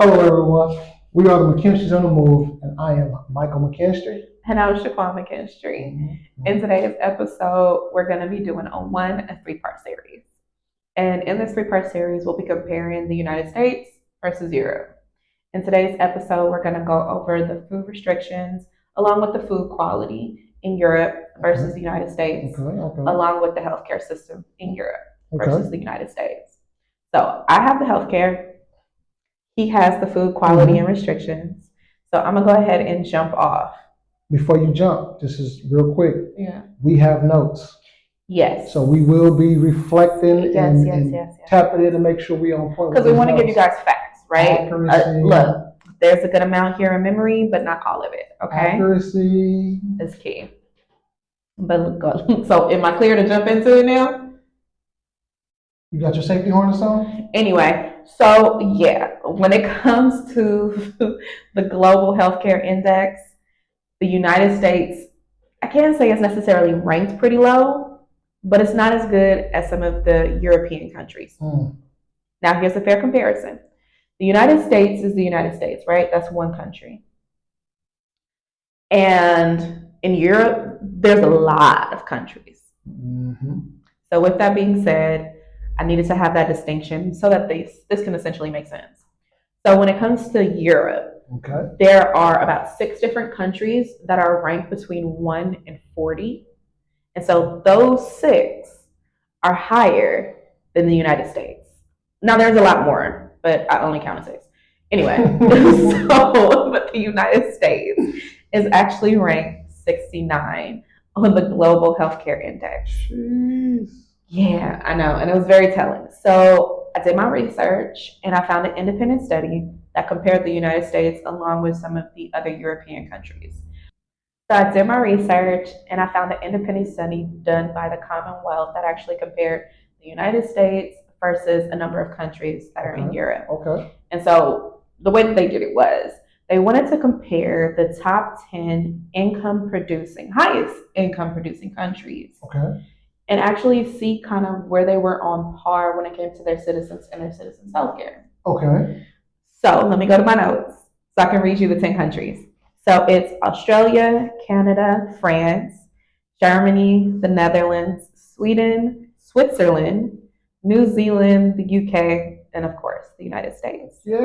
Hello, everyone. We are the McKinstry's on the Move, and I am Michael McKinstry. And I'm Shaquan McKinstry. In today's episode, we're going to be doing a three-part series. And in this three-part series, we'll be comparing the United States versus Europe. In today's episode, we're going to go over the food restrictions along with the food quality in Europe versus the United States, along with the healthcare system in Europe versus the United States. So I have the healthcare. He has the food quality and restrictions. So I'm going to go ahead and jump off. Before you jump, this is real quick. Yeah. We have notes. Yes. So we will be reflecting and tapping in to make sure we on point. Because we want to give you guys facts, right? Look, there's a good amount here in memory, but not all of it. Okay. Accuracy is key. But so, am I clear to jump into it now? You got your safety harness on? Anyway, so yeah, when it comes to the global healthcare index, the United States, I can't say it's necessarily ranked pretty low, but it's not as good as some of the European countries. Now, here's a fair comparison. The United States is the United States, right? That's one country. And in Europe, there's a lot of countries. So with that being said, I needed to have that distinction so that this can essentially make sense. So when it comes to Europe, there are about 6 different countries that are ranked between 1 and 40. And so those 6 are higher than the United States. Now there's a lot more, but I only counted 6. Anyway, but the United States is actually ranked 69 on the Global Healthcare Index. Jeez. Yeah, I know, and it was very telling. So I did my research, and I found an independent study that compared the United States along with some of the other European countries. So I did my research, and I found an independent study done by the Commonwealth that actually compared the United States versus a number of countries that are in Europe. And so the way that they did it was they wanted to compare the top 10 highest income producing countries. And actually see kind of where they were on par when it came to their citizens and their citizens' healthcare. So let me go to my notes so I can read you the 10 countries. So it's Australia, Canada, France, Germany, the Netherlands, Sweden, Switzerland, New Zealand, the UK, and of course, the United States. Yay!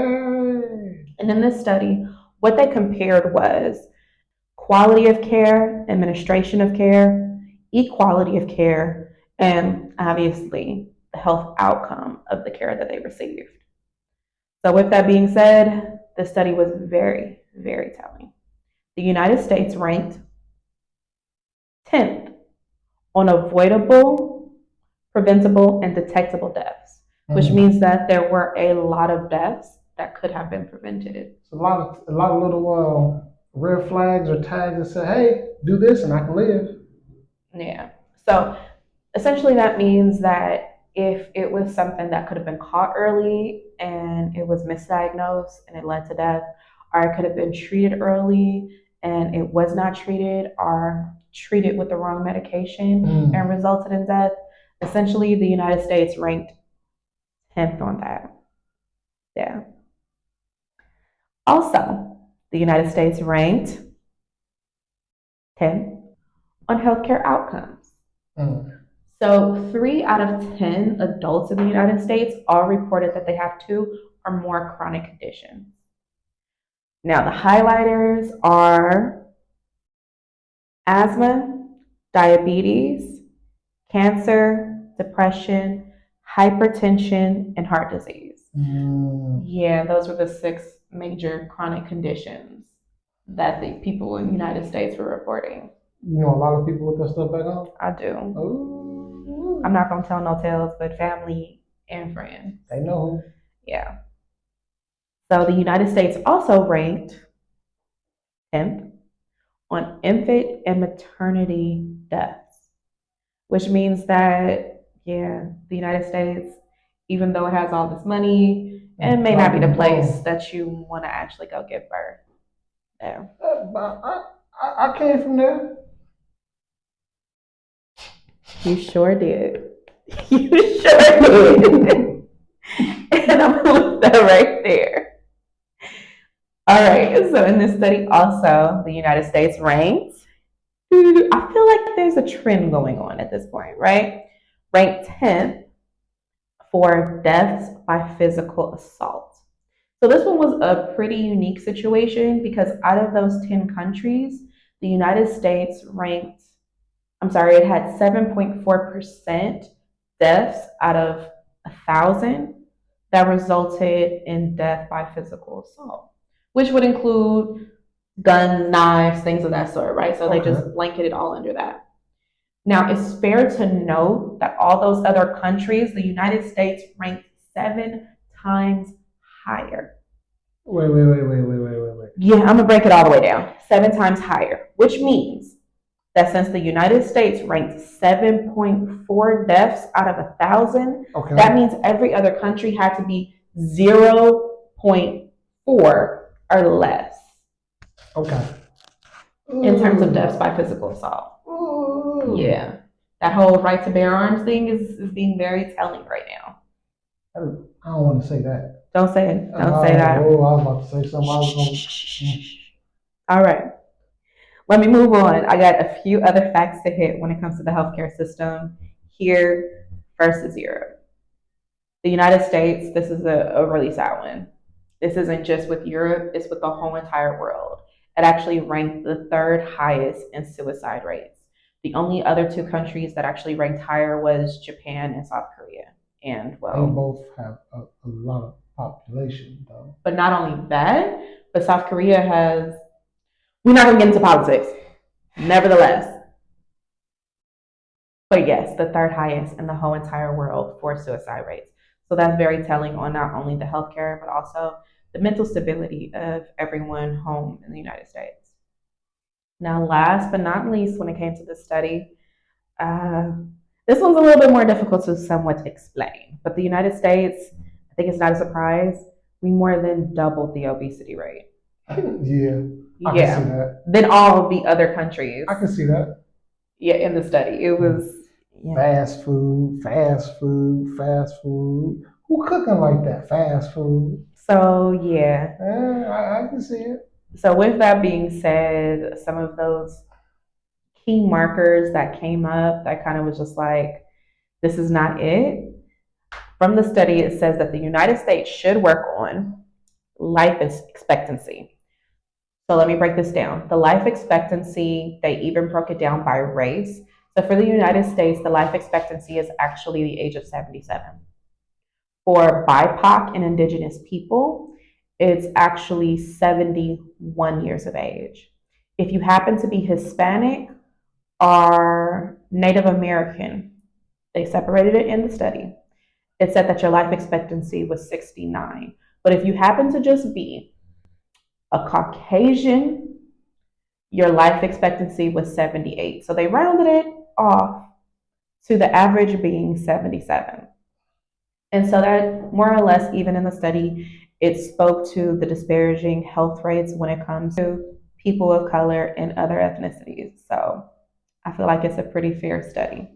And in this study, what they compared was quality of care, administration of care, equality of care, and obviously the health outcome of the care that they received. So with that being said, the study was very, very telling. The United States ranked 10th on avoidable, preventable, and detectable deaths, which means that there were a lot of deaths that could have been prevented. It's a lot of little red flags or tags that say, hey, do this and I can live. Yeah. So essentially that means that if it was something that could have been caught early and it was misdiagnosed and it led to death, or it could have been treated early and it was not treated or treated with the wrong medication and resulted in death, essentially the United States ranked 10th on that. Yeah. Also, the United States ranked 10th on healthcare outcomes. So 3 out of 10 adults in the United States all reported that they have 2 or more chronic conditions. Now the highlighters are asthma, diabetes, cancer, depression, hypertension, and heart disease. Yeah, those were the 6 major chronic conditions that the people in the United States were reporting. You know a lot of people with that stuff back home? I do. Ooh. I'm not going to tell no tales, but family and friends. They know. Yeah. So the United States also ranked 10th on infant and maternity deaths, which means that, yeah, the United States, even though it has all this money, it may not be the place that you want to actually go give birth. Yeah. I came from there. You sure did. You sure did. And I'm going to put that right there. All right. So in this study, also, the United States ranked. I feel like there's a trend going on at this point, right? Ranked 10th for deaths by physical assault. So this one was a pretty unique situation because out of those 10 countries, the United States ranked, I'm sorry, it had 7.4% deaths out of 1,000 that resulted in death by physical assault, which would include guns, knives, things of that sort, right? So they just blanketed all under that. Now, it's fair to note that all those other countries, the United States ranked 7 times higher. Wait. Yeah, I'm gonna break it all the way down. 7 times higher, which means that since the United States ranked 7.4 deaths out of 1,000, that means every other country had to be 0.4 or less. Okay. In terms of deaths by physical assault. Yeah. That whole right to bear arms thing is being very telling right now. I don't want to say that. Don't say it. Don't say that. Oh, I was about to say something. All right. Let me move on. I got a few other facts to hit when it comes to the healthcare system here versus Europe. The United States, this is a really sad one. This isn't just with Europe, it's with the whole entire world. It actually ranked the third highest in suicide rates. The only other two countries that actually ranked higher was Japan and South Korea. And well, they both have a lot of population, though. But not only that, but South Korea has. We're not going to get into politics. Nevertheless, but yes, the third highest in the whole entire world for suicide rates. So that's very telling on not only the healthcare, but also the mental stability of everyone home in the United States. Now, last but not least, when it came to this study, this one's a little bit more difficult to somewhat explain. But the United States, I think it's not a surprise, we more than doubled the obesity rate. Yeah, I can see that. Than all of the other countries. I can see that. Yeah, in the study, it was fast food. Who cooking like that? Fast food. So yeah, I can see it. So with that being said, some of those key markers that came up that kind of was just like, this is not it. From the study, it says that the United States should work on life expectancy. So let me break this down. The life expectancy, they even broke it down by race. So for the United States, the life expectancy is actually the age of 77. For BIPOC and Indigenous people, it's actually 71 years of age. If you happen to be Hispanic or Native American, they separated it in the study. It said that your life expectancy was 69. But if you happen to just be a Caucasian, your life expectancy was 78. So they rounded it off to the average being 77. And so that more or less, even in the study, it spoke to the disparaging health rates when it comes to people of color and other ethnicities. So I feel like it's a pretty fair study.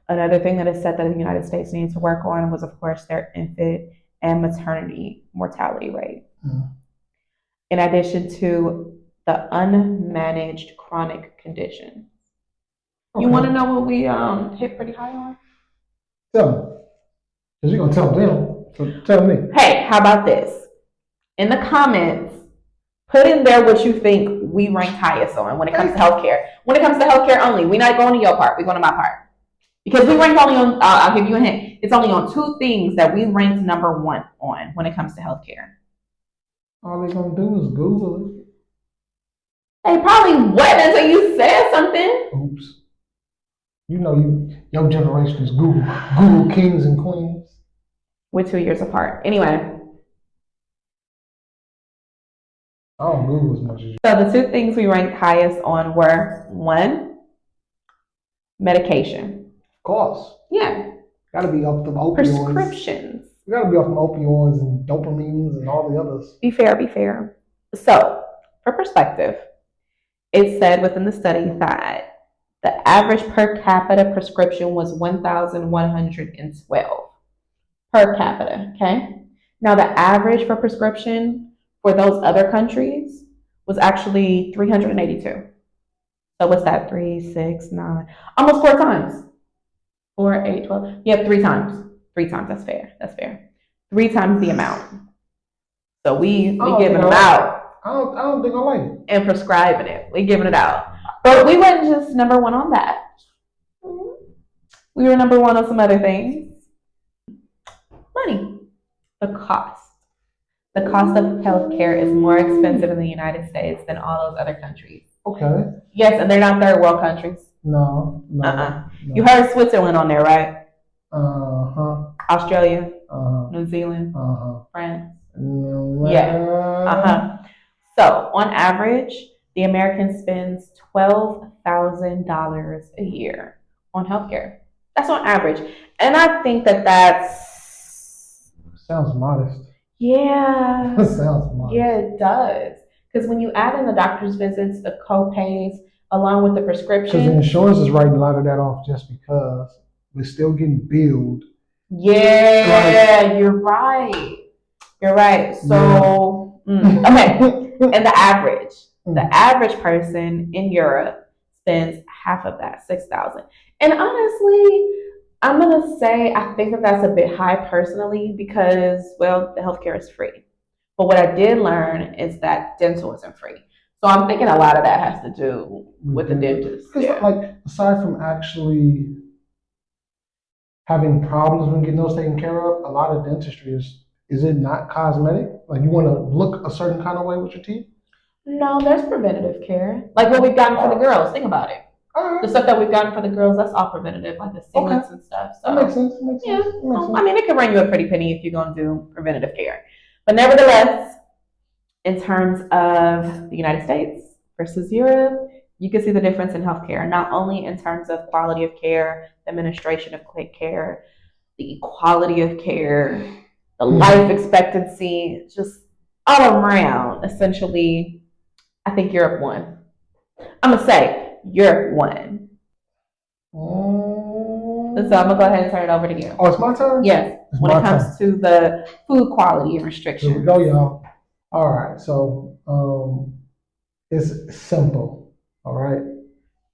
Another thing that is said that the United States needs to work on was, of course, their infant and maternity mortality rate. In addition to the unmanaged chronic condition. Okay. You want to know what we hit pretty high on? Tell me. Because you're going to tell them. So tell me. Hey, how about this? In the comments, put in there what you think we ranked highest on when it comes to healthcare. When it comes to healthcare only, we're not going to your part. We're going to my part. Because we ranked only on, I'll give you a hint. It's only on 2 things that we ranked number 1 on when it comes to healthcare. All they're going to do is Google it. They probably wouldn't until you said something. Oops. You know, your generation is Google kings and queens. We're 2 years apart. Anyway. I don't Google as much as you. So the 2 things we ranked highest on were 1, medication. Of course. Yeah. Got to be off them opioids. Prescriptions. You got to be off them opioids and dopamines and all the others. Be fair. So, for perspective, it said within the study that the average per capita prescription was 1,112 per capita, okay? Now, the average for prescription for those other countries was actually 382. So what's that? 3, 6, 9, almost 4 times. 4, 8, 12. Yeah, 3 times. 3 times. That's fair. That's fair. 3 times the amount. So we giving them out. I don't think I like it. And prescribing it. We giving it out. But we weren't just number one on that. We were number one on some other things. Money. The cost. The cost of healthcare is more expensive in the United States than all those other countries. Okay. Yes, and they're not third world countries. No. No. You heard Switzerland on there, right? Uh-huh. Australia, Uh-huh. New Zealand, Uh-huh. France. Yeah. Uh-huh. So on average, the American spends $12,000 a year on healthcare. That's on average. And I think that's sounds modest. Yeah. Sounds modest. Yeah, it does. Because when you add in the doctor's visits, the co-pays, along with the prescription. Because the insurance is writing a lot of that off just because we're still getting billed. Yeah, you're right. You're right. So, okay. And the average person in Europe spends half of that, 6,000. And honestly, I'm gonna say I think that that's a bit high personally because, well, the healthcare is free. But what I did learn is that dental isn't free. So I'm thinking a lot of that has to do with the dentist. Because, like, aside from actually having problems when getting those taken care of, a lot of dentistry is it not cosmetic? Like, you want to look a certain kind of way with your teeth? No, there's preventative care. Like what we've gotten for the girls. Think about it. The stuff that we've gotten for the girls, that's all preventative, like the sealants and stuff. So that makes sense. Yeah. I mean, it could run you a pretty penny if you're going to do preventative care. But nevertheless, in terms of the United States versus Europe, you can see the difference in healthcare, not only in terms of quality of care, the administration of care, the quality of care, the life expectancy, just all around. Essentially, I think Europe won. I'm going to say Europe won. So I'm going to go ahead and turn it over to you. Oh, it's my turn? Yes. When it comes to the food quality and restrictions. Here we go, y'all. All right. So it's simple. All right.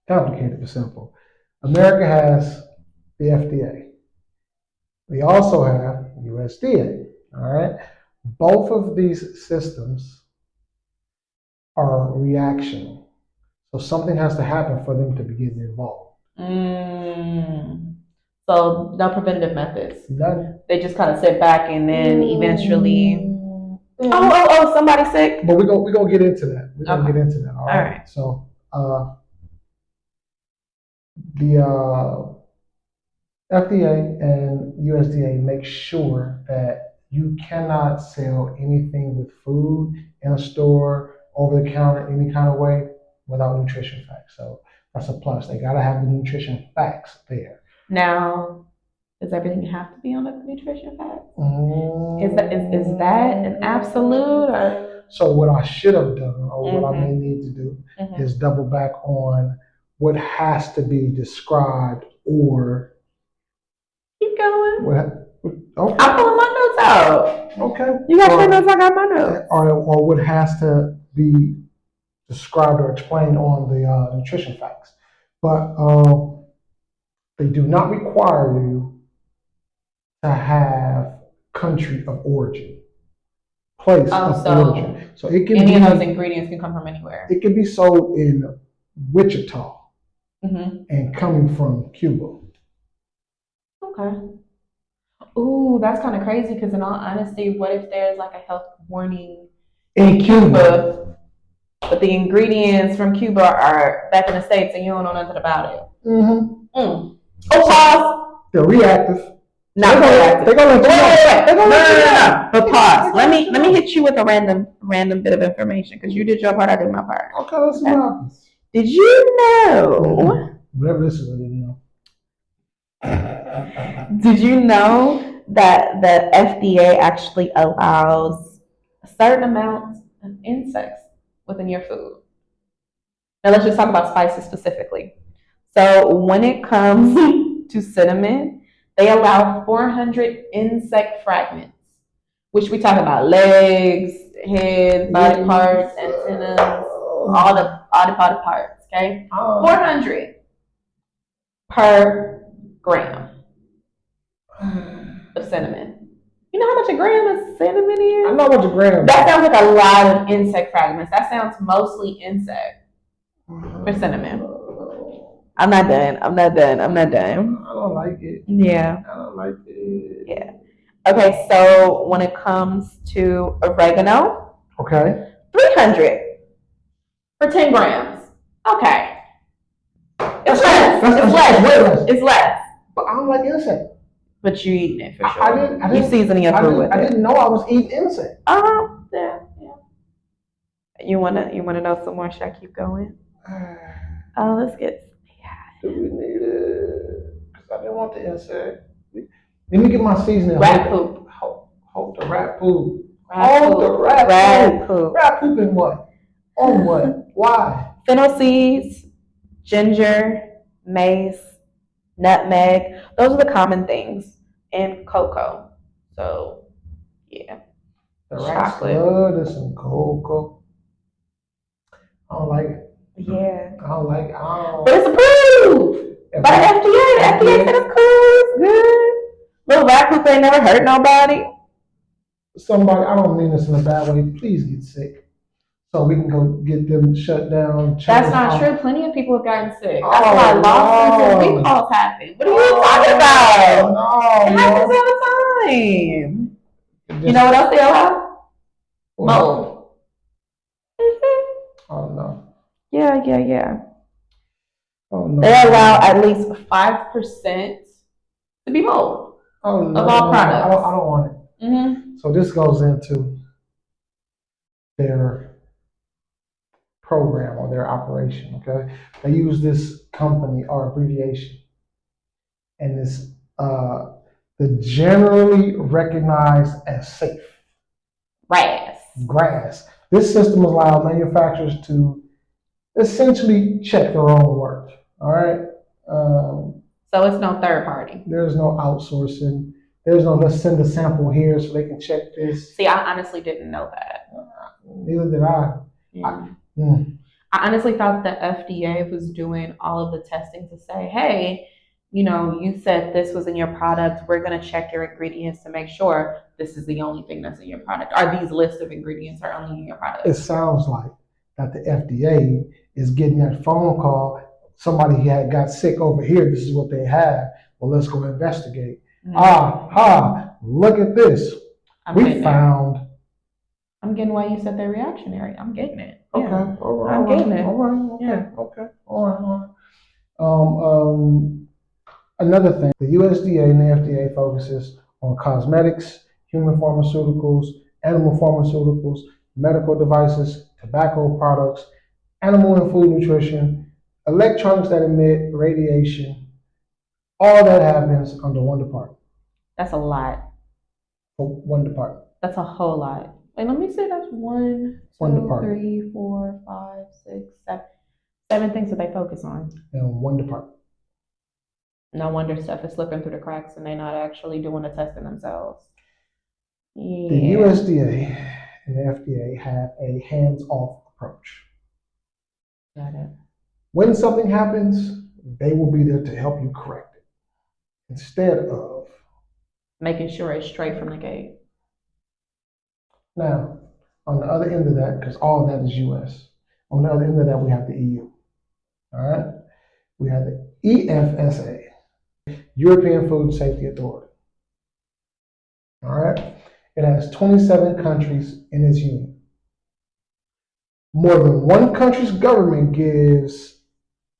Complicated but simple. America has the FDA. We also have USDA. All right. Both of these systems are reactional. So something has to happen for them to begin involved. So no preventative methods. None. They just kind of sit back and then eventually. Oh! Somebody's sick. But we're gonna get into that. We're gonna get into that. All right. So the FDA and USDA make sure that you cannot sell anything with food in a store, over the counter, any kind of way without nutrition facts. So that's a plus. They gotta have the nutrition facts there. Now, does everything have to be on the nutrition facts? Is that an absolute? Or? So what I should have done, or what I may need to do, is double back on what has to be described or. Keep going. Okay. I'm pulling my notes out. Okay. You got your notes, I got my notes. Or what has to be described or explained on the nutrition facts. But they do not require you to have country of origin, place of origin. So it can any of those ingredients can come from anywhere. It can be sold in Wichita and coming from Cuba. Okay. Ooh, that's kind of crazy because in all honesty, what if there's like a health warning in Cuba, but the ingredients from Cuba are back in the States and you don't know nothing about it? Oh, pause. They're reactive. Not reactive. They're gonna let you know. No. But pause. Let me hit you with a random bit of information because you did your part, I did my part. Okay, let's see what happens. Did you know? Whatever this is, I didn't know. Did you know that the FDA actually allows a certain amount of insects within your food? Now let's just talk about spices specifically. So when it comes to cinnamon, they allow 400 insect fragments, which we talk about legs head, body parts, antennas, all the body parts. Okay, 400 per gram of cinnamon. You know how much a gram of cinnamon is? I know what a gram. That sounds like a lot of insect fragments. That sounds mostly insect for cinnamon. I'm not done. I don't like it. Yeah. I don't like it. Yeah. Okay, so when it comes to oregano, okay, 300 for 10 grams. Okay. It's less. It's less. But I don't like insect. But you eating it for sure. I didn't. You seasoning your food with it. I didn't know I was eating insect. Yeah. You wanna know some more? Should I keep going? Let's get. Do we need it? Because I didn't want the insect. Let me get my seasoning. Rat poop. Hold the rat poop. Hold the rat poop. Rat poop in what? On what? Why? Fennel seeds, ginger, mace, nutmeg. Those are the common things in cocoa. So, yeah. The rat's blood and some cocoa. I don't like it. Yeah. I don't like it. But it's approved by the FDA. The FDA said it's cool. It's good. Little rat poop ain't never hurt nobody. Somebody, I don't mean this in a bad way, please get sick. So we can go get them shut down. That's not true. Plenty of people have gotten sick. That's why lawsuits and recalls happen. What are you talking about? No, it happens all the time. You know what else they allow? Mold. Oh no. Yeah. Oh no. They allow at least 5% to be mold of all products. I don't want it. So this goes into their program or their operation. Okay, they use this company or abbreviation, and it's the generally recognized as safe. GRAS. This system allows manufacturers to essentially check their own work. All right. So it's no third party. There's no outsourcing. There's no let's send a sample here so they can check this. See, I honestly didn't know that. Neither did I. Yeah. I honestly thought the FDA was doing all of the testing to say, hey, you said this was in your product. We're going to check your ingredients to make sure this is the only thing that's in your product. Or these lists of ingredients are only in your product. It sounds like that the FDA is getting that phone call. Somebody had got sick over here. This is what they have. Well, let's go investigate. Look at this. We found. I'm getting why you said they're reactionary. I'm getting it. Okay. Yeah. All right. I'm getting it. All right. Okay. Yeah. Okay. All right. Another thing, the USDA and the FDA focuses on cosmetics, human pharmaceuticals, animal pharmaceuticals, medical devices, tobacco products, animal and food nutrition, electronics that emit radiation. All that happens under one department. That's a lot. One department. That's a whole lot. Wait, let me say that's one department. 3, 4, 5, 6, 7. 7 things that they focus on. In one department. No wonder stuff is slipping through the cracks and they're not actually doing the testing themselves. Yeah. The USDA and the FDA have a hands-off approach. Got it. When something happens, they will be there to help you correct it. Instead of making sure it's straight from the gate. Now, on the other end of that, because all of that is US, on the other end of that, we have the EU. All right? We have the EFSA, European Food Safety Authority. All right? It has 27 countries in its union. More than one country's government gives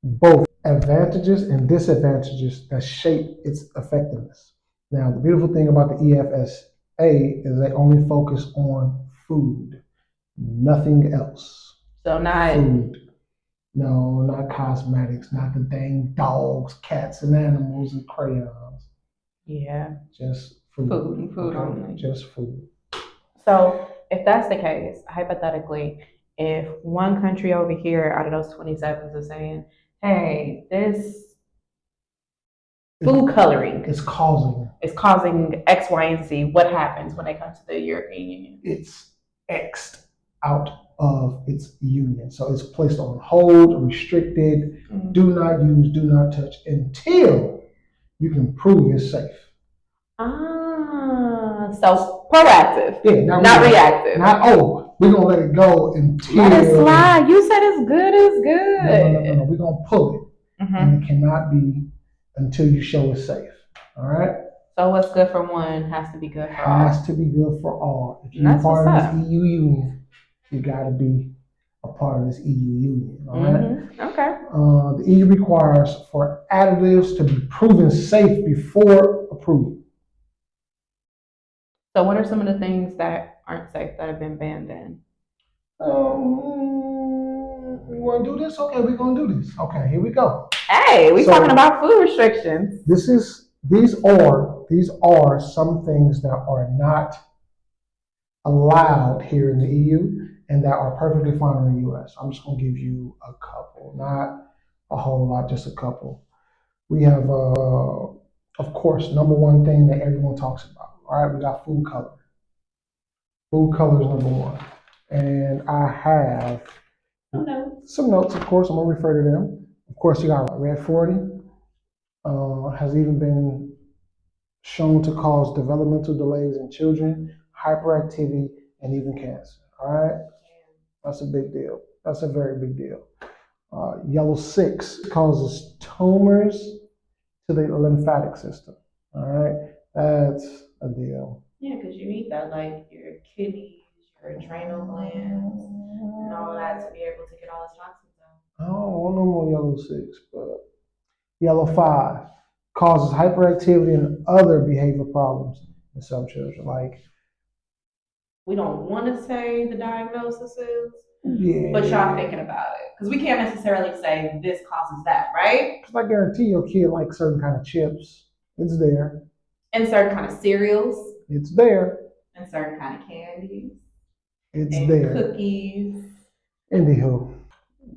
both advantages and disadvantages that shape its effectiveness. Now, the beautiful thing about the EFSA is they only focus on food, nothing else. So not food. No, not cosmetics, not the dang dogs, cats, and animals and crayons. Yeah. Just food. Food only. Just food. So if that's the case, hypothetically, if one country over here out of those 27s is saying, hey, this food coloring is causing X, Y, and Z, what happens when they come to the European Union? It's X'd out of its union. So it's placed on hold, restricted, do not use, do not touch until you can prove it's safe. So proactive, Yeah, not reactive. Not, oh, we're gonna let it go until let it slide. You said it's good as good. No. We're gonna pull it, and it cannot be until you show it's safe. All right. So what's good for one has to be good for all. Has to be good for all. If you're part of this EU union, you got to be a part of this EU union. All right. Okay. The EU requires for additives to be proven safe before approval. So what are some of the things that aren't safe that have been banned then? We want to do this? Okay, we're gonna do this. Okay, here we go. Hey, we're talking about food restrictions. These are some things that are not allowed here in the EU and that are perfectly fine in the US. I'm just gonna give you a couple, not a whole lot, just a couple. We have, of course, number one thing that everyone talks about. All right, we got food color. Food color is number one, and I have some notes. Of course, I'm gonna refer to them. Of course, you got red 40. Has even been shown to cause developmental delays in children, hyperactivity, and even cancer. All right, that's a big deal. That's a very big deal. Yellow 6 causes tumors to the lymphatic system. All right, that's a deal. Yeah, because you need that, like your kidneys, your adrenal glands, and all of that to be able to get all those toxins out. I don't want no more yellow 6, but yellow 5 causes hyperactivity and other behavior problems in some children. Like, we don't want to say the diagnosis is, yeah, but y'all thinking about it because we can't necessarily say this causes that, right? Because I guarantee your kid likes certain kind of chips. It's there. And certain kind of cereals. It's there. And certain kind of candies. It's and there. Cookies. Anywho,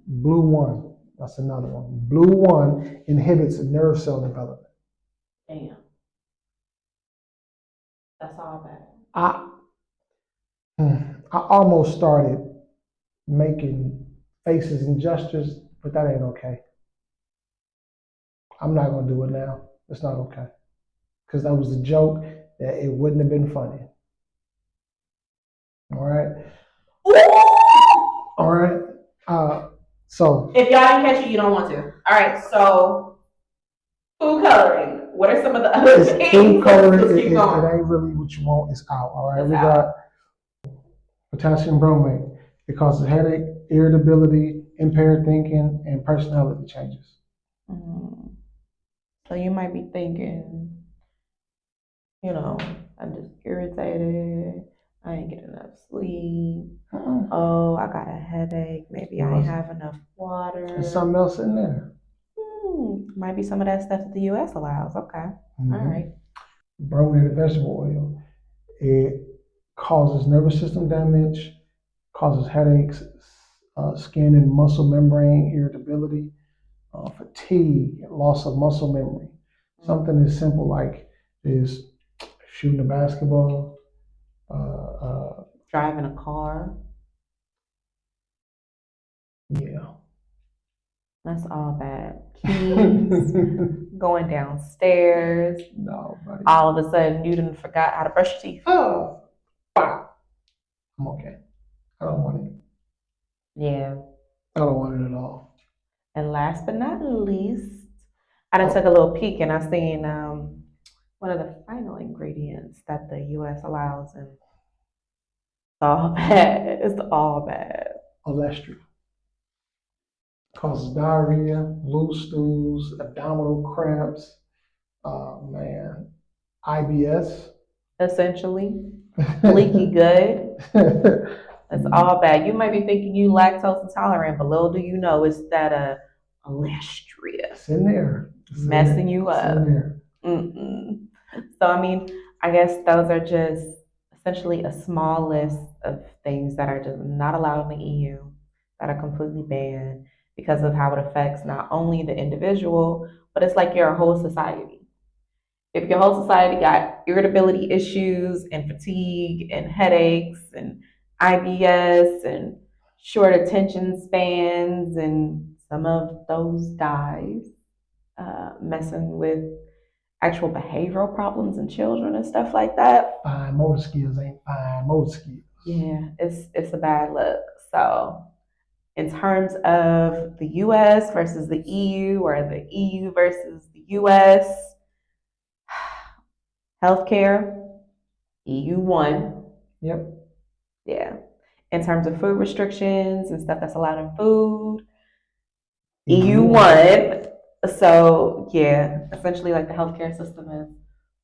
blue 1. That's another one. Blue 1 inhibits nerve cell development. Damn. That's all bad. I almost started making faces and gestures, but that ain't okay. I'm not gonna do it now. It's not okay. Because that was a joke that it wouldn't have been funny. All right. All right. So if y'all didn't catch it, you don't want to. All right. So food coloring. What are some of the other things? Food coloring. It ain't really what you want. It's out. All right. We got potassium bromate. It causes headache, irritability, impaired thinking, and personality changes. So you might be thinking, I'm just irritated. I ain't getting enough sleep. Oh, I got a headache. Maybe I ain't have enough water. There's something else in there. Might be some of that stuff that the U.S. allows. Okay. All right. Brominated vegetable oil. It causes nervous system damage, causes headaches, skin and muscle membrane irritability, fatigue, loss of muscle memory. Something as simple like is shooting a basketball, driving a car. Yeah. That's all bad. Keys, going downstairs. No, buddy. All of a sudden, you didn't forgot how to brush your teeth. Oh, wow. I'm okay. I don't want it. Yeah. I don't want it at all. And last but not least, I done took a little peek and I seen one of the final ingredients that the U.S. allows, and it's all bad. It's all bad. Olestra. Causes diarrhea, loose stools, abdominal cramps. Oh man, IBS. Essentially, leaky gut. It's all bad. You might be thinking you lactose intolerant, but little do you know it's that olestra. It's in there. Messing you up. It's in there. So I mean, I guess those are just essentially a small list of things that are just not allowed in the EU, that are completely banned because of how it affects not only the individual, but it's like your whole society. If your whole society got irritability issues and fatigue and headaches and IBS and short attention spans, and some of those guys messing with actual behavioral problems in children and stuff like that. Fine motor skills ain't fine motor skills. Yeah, it's a bad look. So in terms of the US versus the EU or the EU versus the US, healthcare, EU one. Yep. Yeah. In terms of food restrictions and stuff that's allowed in food, EU EU. one. So yeah, essentially like the healthcare system is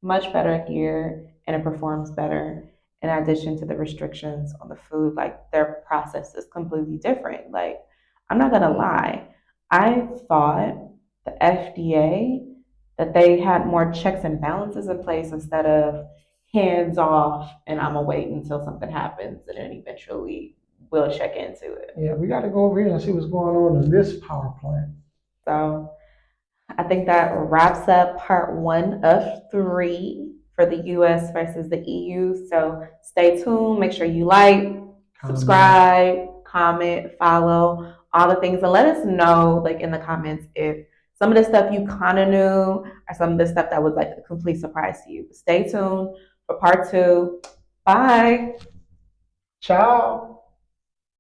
much better here and it performs better. In addition to the restrictions on the food, like their process is completely different. Like I'm not gonna lie, I thought the FDA that they had more checks and balances in place instead of hands off and I'm gonna wait until something happens and then eventually we'll check into it. Yeah, we got to go over here and see what's going on in this power plant. So I think that wraps up part 1 of 3 for the US versus the EU. So stay tuned. Make sure you like, subscribe, comment, follow, all the things. And let us know, like in the comments, if some of the stuff you kind of knew or some of the stuff that was like a complete surprise to you. Stay tuned for part 2. Bye. Ciao.